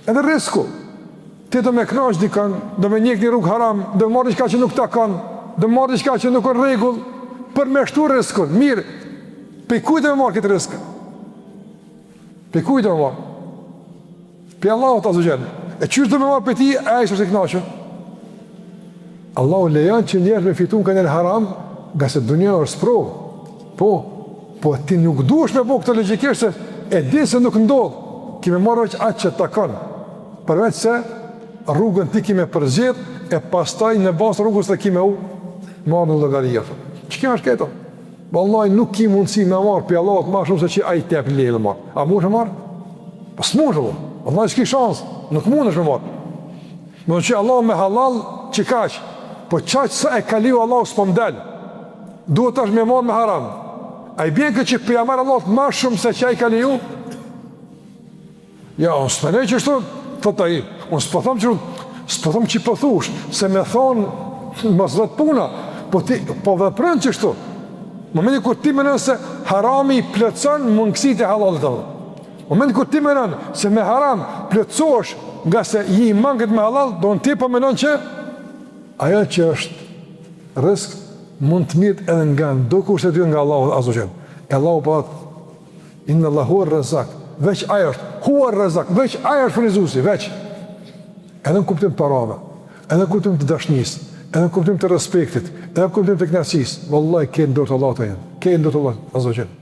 Edhe risku. Ti do me knaq dikën, do me njek një rrugë haram, do me marrë diçka që nuk ta kanë, do me marrë diçka që nuk është rregull, për me shtu riskun. Mirë, pe kujt do me marrë këtë risk? Pe kujt do me marrë? Pe Allahut azza wa jall. E çysh do me marrë pe ti, ai është i kënaqur. Allahu lejon që njerëz me fitun kanë në haram, nga se dunia është provë. Po ti nuk duhesh me bëu këtë logjikisht se e di se nuk ndodh. Ki me marrë veç atë që ta kanë. Përveç se rrugën ti ki me përzgjedh e pastaj në bazë rrugës të ki me u marrë në llogaria. Ç'ka është këto? Vallahi nuk ki mundësi me marrë për Allahut më shumë se që ai t'jap leje marr. A mund të marr? Po s'mund. Vallahi s'ki shans, nuk mundesh me marr. Do të thotë Allah me halal që kaq, po çaq sa e ka liu Allahu s'po mdal. Duhet tash me marr me haram. Ai bën këtë që për marr Allahut më shumë se që ai ka liu. Ja, unë s'pënej që shtu, thot ai, unë s'po thom që po thush, se me thonë mos vetë puna, po veprën që shtu. Momenti kur ti mënën se harami plëtson mungësit e halalit të. Momenti kur ti mënën se me haram plëtsosh nga se i mangët me halal, do në ti po mënën që ajo që është risk mund të mirët edhe nga do kushtet ju nga Allahu azza wa jall. Allahu po thot inna Allahu ar-Razzaq. Veç ajo është, huar rrezak, veç ajo është furnizuesi, veç. Edhe në kuptim të parave, edhe në kuptim të dashnisë, edhe në kuptim të respektit, edhe në kuptim të kënaqësisë, vallahi ke ndër të Allahut ajën, ke ndër të Allahut azza wa jall.